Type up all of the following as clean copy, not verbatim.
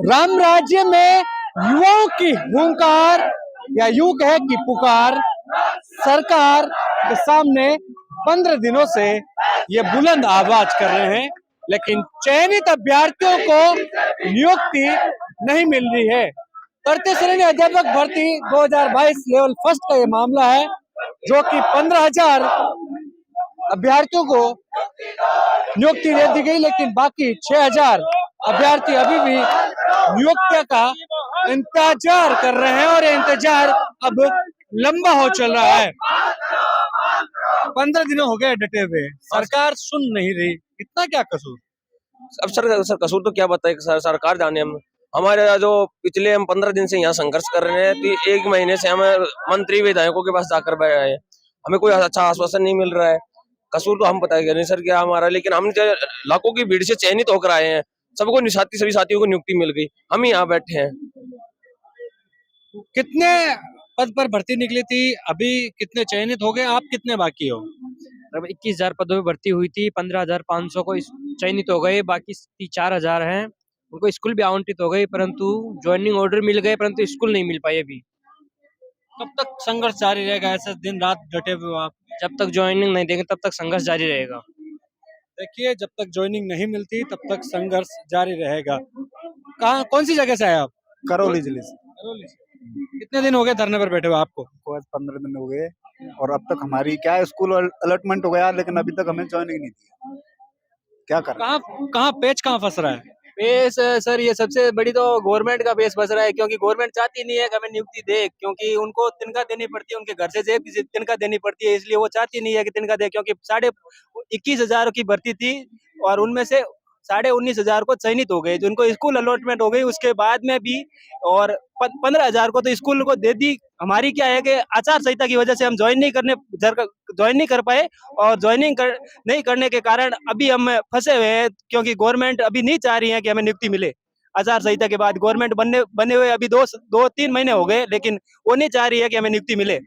राम राज्य में युवाओं की हुंकार या यूं कहे कि पुकार सरकार के सामने 15 दिनों से ये बुलंद आवाज कर रहे हैं, लेकिन चयनित अभ्यर्थियों को नियुक्ति नहीं मिल रही है। तृतीय श्रेणी अध्यापक भर्ती 2022 लेवल फर्स्ट का ये मामला है, जो कि 15,000 अभ्यर्थियों को नियुक्ति दे दी गई, लेकिन बाकी 6,000 अभ्यर्थी अभी भी नियुक्ति का इंतजार कर रहे हैं और ये इंतजार अब लंबा हो चल रहा है। 15 दिनों हो गए डटे हुए, सरकार सुन नहीं रही, इतना क्या कसूर? अब सर कसूर तो क्या बताए सरकार जाने। हमारे जो पिछले हम 15 दिन से यहाँ संघर्ष कर रहे हैं, तो 1 महीने से हमें मंत्री विधायकों के पास जाकर बैठे हैं, हमें कोई अच्छा आश्वासन नहीं मिल रहा है। कसूर तो हम बताएंगे नहीं सर क्या हमारा, लेकिन हम लाखों की भीड़ से चयनित होकर आए हैं, सबको सभी साथियों को नियुक्ति मिल गई, हम ही यहाँ बैठे हैं। कितने पद पर भर्ती निकली थी, अभी कितने चयनित हो गए, आप कितने बाकी हो? 21,000 पदों में भर्ती हुई थी, 15,500 को चयनित हो गए, बाकी 4,000 हैं उनको स्कूल भी आवंटित हो गई, परंतु ज्वाइनिंग ऑर्डर मिल गए, परंतु स्कूल नहीं मिल पाए अभी। कब तक संघर्ष जारी रहेगा? ऐसे दिन रात डटे हुए आप? जब तक ज्वाइनिंग नहीं देंगे तब तक संघर्ष जारी रहेगा। देखिए, जब तक ज्वाइनिंग नहीं मिलती तब तक संघर्ष जारी रहेगा। कहाँ, कौन सी जगह से आए आप? करौली जिले से। करौली से। कितने दिन हो गए धरने पर बैठे हुए आपको? 15 दिन हो गए और अब तक हमारी क्या है, स्कूल अलॉटमेंट हो गया, लेकिन अभी तक हमें ज्वाइनिंग नहीं दी। क्या करें? कहाँ पेच कहाँ फंस रहा है? पेश सर, ये सबसे बड़ी तो गवर्नमेंट का पेश फंस रहा है, क्योंकि गवर्नमेंट चाहती नहीं है कि हमें नियुक्ति दे, क्योंकि उनको तनख्वाह देनी पड़ती है, उनके घर से जेब की तनख्वाह देनी पड़ती है, इसलिए वो चाहती नहीं है कि तनख्वाह दे, क्योंकि 21,500 की भर्ती थी और उनमें से 19,500 को चयनित हो गए, जिनको स्कूल अलॉटमेंट हो गई उसके बाद में भी, और 15,000 को तो स्कूल को दे दी। हमारी क्या है कि आचार संहिता की वजह से हम ज्वाइन नहीं कर पाए, और नहीं करने के कारण अभी हम फंसे हुए हैं, क्योंकि गवर्नमेंट अभी नहीं चाह रही है कि हमें नियुक्ति मिले। आचार संहिता के बाद गवर्नमेंट बने हुए अभी 2-3 महीने हो गए, लेकिन वो नहीं चाह रही है कि हमें नियुक्ति मिले।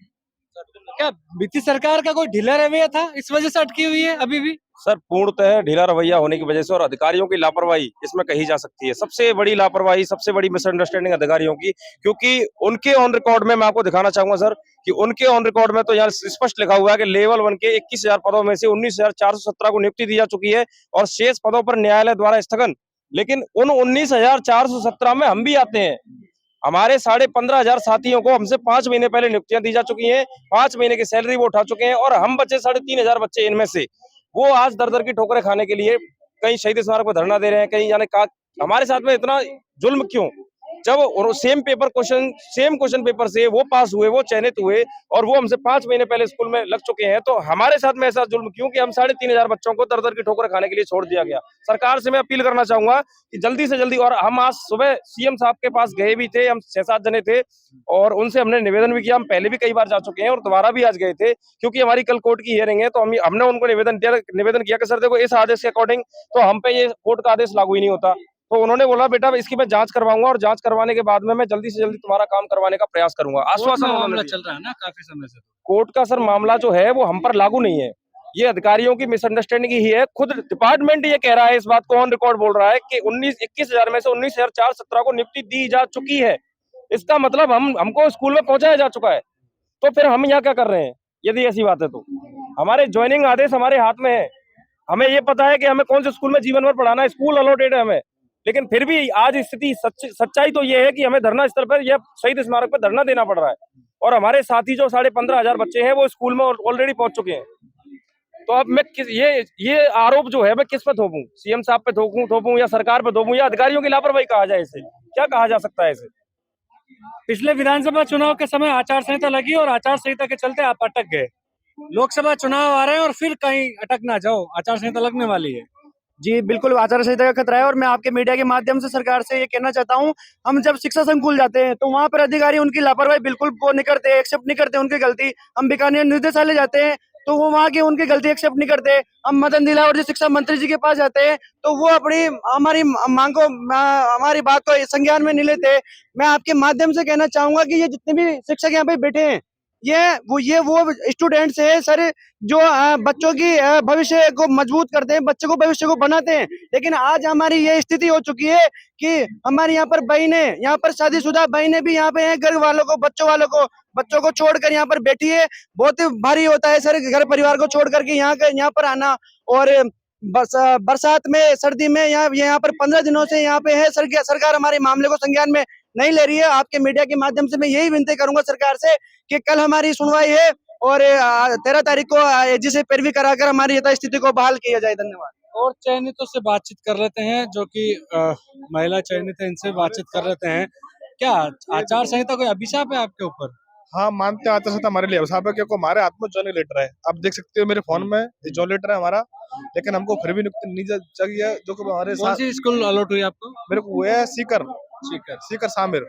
क्या बीती सरकार का कोई ढीला रवैया था, इस वजह से अटकी हुई है अभी भी? सर पूर्णतः ढीला रवैया होने की वजह से और अधिकारियों की लापरवाही इसमें कही जा सकती है। सबसे बड़ी लापरवाही, सबसे बड़ी मिसअंडरस्टैंडिंग अधिकारियों की, क्योंकि उनके ऑन रिकॉर्ड में मैं आपको दिखाना चाहूंगा सर कि उनके ऑन रिकॉर्ड में तो यहाँ स्पष्ट लिखा हुआ है कि लेवल 1 के 21,000 पदों में से 19,417 को नियुक्ति दी जा चुकी है और शेष पदों पर न्यायालय द्वारा स्थगन। लेकिन उन 19,417 में हम भी आते हैं। हमारे 15,500 साथियों को हमसे 5 महीने पहले नियुक्तियां दी जा चुकी हैं, 5 महीने की सैलरी वो उठा चुके हैं, और हम बच्चे 3,500 बच्चे इनमें से वो आज दर की ठोकरें खाने के लिए कहीं शहीद स्मारक पर धरना दे रहे हैं, कहीं जाने का। हमारे साथ में इतना जुल्म क्यों? जब सेम क्वेश्चन पेपर से वो पास हुए, वो चयनित हुए, और वो हमसे 5 महीने पहले स्कूल में लग चुके हैं, तो हमारे साथ में ऐसा जुल्म क्यों कि हम 3,500 बच्चों को दर की ठोकर खाने के लिए छोड़ दिया गया? सरकार से मैं अपील करना चाहूंगा कि जल्दी से जल्दी, और हम आज सुबह सीएम साहब के पास गए भी थे, हम 6-7 जने थे, और उनसे हमने निवेदन भी किया। हम पहले भी कई बार जा चुके हैं और दोबारा भी आज गए थे, क्योंकि हमारी कल कोर्ट की हियरिंग है, तो हमने उनको निवेदन किया कि सर देखो, इस आदेश के अकॉर्डिंग तो हम पे ये कोर्ट का आदेश लागू ही नहीं होता। तो उन्होंने बोला बेटा इसकी मैं जांच करवाऊंगा, और जांच करवाने के बाद में मैं जल्दी से जल्दी तुम्हारा काम करवाने का प्रयास करूंगा। आश्वासन मामला चल रहा है ना काफी समय से। कोर्ट का सर मामला जो है वो हम पर लागू नहीं है, ये अधिकारियों की मिसअंडरस्टैंडिंग ही है। खुद डिपार्टमेंट ये कह रहा है, इस बात को ऑन रिकॉर्ड बोल रहा है कि 21,000 में से 19,417 को नियुक्ति दी जा चुकी है। इसका मतलब हमको स्कूल में पहुंचाया जा चुका है, तो फिर हम यहाँ क्या कर रहे हैं? यदि ऐसी बात है तो हमारे ज्वाइनिंग आदेश हमारे हाथ में है, हमें ये पता है कि हमें कौन से स्कूल में जीवन भर पढ़ाना है, स्कूल अलॉटेड है हमें, लेकिन फिर भी आज स्थिति सच्चाई तो ये है कि हमें धरना स्थल पर या शहीद स्मारक पर धरना देना पड़ रहा है, और हमारे साथी जो 15,500 बच्चे हैं वो स्कूल में ऑलरेडी पहुंच चुके हैं। तो अब मैं ये आरोप जो है मैं किस पे थोपूं? सीएम साहब पे थोपूं या सरकार पे थोपूं, या अधिकारियों की लापरवाही कहा जाए? इसे क्या कहा जा सकता है? इसे पिछले विधानसभा चुनाव के समय आचार संहिता लगी और आचार संहिता के चलते आप अटक गए। लोकसभा चुनाव आ रहे हैं और फिर कहीं अटक ना जाओ, आचार संहिता लगने वाली है। जी बिल्कुल, आचार संहिता का खतरा है, और मैं आपके मीडिया के माध्यम से सरकार से ये कहना चाहता हूँ, हम जब शिक्षा संकुल जाते हैं तो वहाँ पर अधिकारी उनकी लापरवाही बिल्कुल वो नहीं करते, एक्सेप्ट नहीं करते उनकी गलती। हम बीकानेर निर्देशालय जाते हैं तो वो वहाँ की उनकी गलती एक्सेप्ट नहीं करते। हम मदन दिलावर जी शिक्षा मंत्री जी के पास जाते हैं तो वो अपनी हमारी मांग को, हमारी बात को संज्ञान में नहीं लेते। मैं आपके माध्यम से कहना चाहूंगा कि ये जितने भी शिक्षक यहाँ पे बैठे हैं, ये वो स्टूडेंट्स है सर जो बच्चों की भविष्य को मजबूत करते हैं, बच्चों को भविष्य को बनाते हैं। लेकिन आज हमारी ये स्थिति हो चुकी है कि हमारे यहाँ पर बहनें, यहाँ पर शादीशुदा बहनें भी यहाँ पे हैं, घर वालों को, बच्चों को छोड़कर यहाँ पर बैठी है। बहुत ही भारी होता है सर घर परिवार को छोड़ करके यहाँ पर आना। और बरसात में, सर्दी में यहाँ पर 15 दिनों से यहाँ पे है। सरकार हमारे मामले को संज्ञान में नहीं ले रही है। आपके मीडिया के माध्यम से मैं यही विनती करूंगा सरकार से कि कल हमारी सुनवाई है और 13 तारीख को जिसे पैरवी कराकर हमारी यथास्थिति को बहाल किया जाए। धन्यवाद। और चयनितों से बातचीत कर लेते हैं, जो कि महिला चयनित है, इनसे बातचीत कर लेते हैं। क्या आचार संहिता कोई अभिशाप है आपके ऊपर? हाँ, मानते हैं आचार संहिता हमारे लिए अभिशाप है, क्योंकि हमारे हाथ में जॉइनिंग लेटर है। आप देख सकते हो मेरे फोन में ये जॉइनिंग लेटर है हमारा, लेकिन हमको फिर भी नियुक्ति नहीं चाहिए है, जो कि हमारे कौन साथ सी स्कूल अलॉट हुई आपको? मेरे को वो है सीकर सामिर।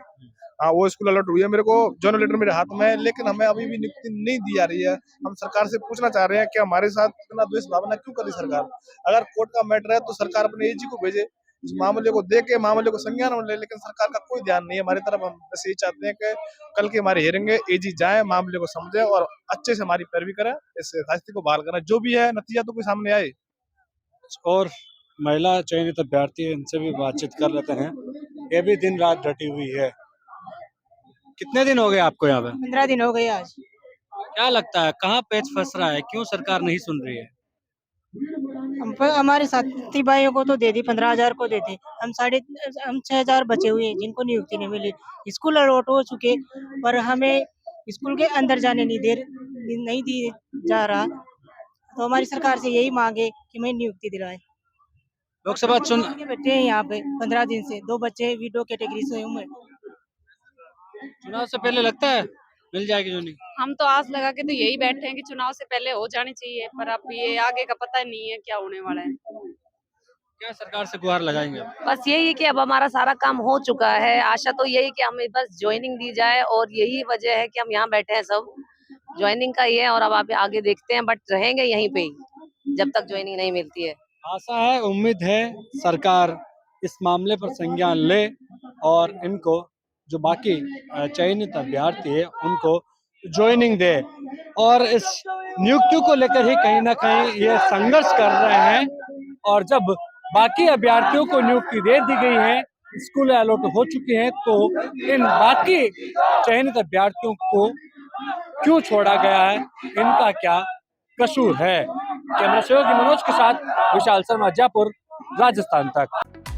हाँ, वो स्कूल अलॉट हुई है मेरे को, जॉइनिंग लेटर मेरे हाथ में है, लेकिन हमें अभी भी नियुक्ति नहीं दी जा रही है। हम सरकार से पूछना चाह रहे हैं कि हमारे साथ इतना द्वेष भावना क्यों करी सरकार। अगर कोर्ट का मैटर है तो सरकार अपने एजी को भेजे, उस मामले को देख के मामले को संज्ञान में ले, लेकिन सरकार का कोई ध्यान नहीं है हमारी तरफ। हम बस यही चाहते हैं कि कल की हमारी हियरिंग है, एजी जाए, मामले को समझे और अच्छे से हमारी पैरवी करें, इस यथास्थिति को बहाल करें। जो भी है नतीजा तो कोई सामने आए। और महिला चयनित अभ्यर्थी है, इनसे भी बातचीत कर लेते हैं। ये भी दिन रात डटी हुई है। कितने दिन हो गए आपको यहाँ पे? 15 दिन हो गए आज। क्या लगता है कहाँ पेच फंस रहा है, क्यों सरकार नहीं सुन रही है? हमारे साथी भाइयों को तो दे दी, 15,000 को दे दी। हम 6,000 बचे हुए हैं जिनको नियुक्ति नहीं मिली। स्कूल अलॉट हो चुके पर हमें स्कूल के अंदर जाने नहीं दी जा रहा। तो हमारी सरकार से यही मांग है कि हमें नियुक्ति दिलाए। लोकसभा चुन के बच्चे हैं यहाँ पे 15 दिन से, 2 बच्चे विडो कैटेगरी से हूँ। चुनाव से पहले लगता है मिल जाएगी जो नहीं? हम तो आस लगा के तो यही बैठे हैं कि चुनाव से पहले हो जानी चाहिए, पर अब ये आगे का पता नहीं है क्या होने वाला है। क्या सरकार से गुहार लगाएंगे आप? बस यही है कि अब हमारा सारा काम हो चुका है। आशा तो यही कि हमें बस ज्वाइनिंग दी जाए, और यही वजह है कि हम यहाँ बैठे हैं, सब ज्वाइनिंग का ही है। और अब आप आगे देखते हैं, बट रहेंगे यहीं पे ही जब तक ज्वाइनिंग नहीं मिलती है। आशा है, उम्मीद है सरकार इस मामले पर संज्ञान ले और इनको, जो बाकी चयनित अभ्यर्थी है, उनको ज्वाइनिंग दे। और इस नियुक्ति को लेकर ही कहीं ना कहीं ये संघर्ष कर रहे हैं। और जब बाकी अभ्यर्थियों को नियुक्ति दे दी गई है, स्कूल अलॉट हो चुके हैं, तो इन बाकी चयनित अभ्यर्थियों को क्यों छोड़ा गया है, इनका क्या कसूर है? कैमरा सहयोगी मनोज के साथ विशाल शर्मा, जयपुर, राजस्थान तक।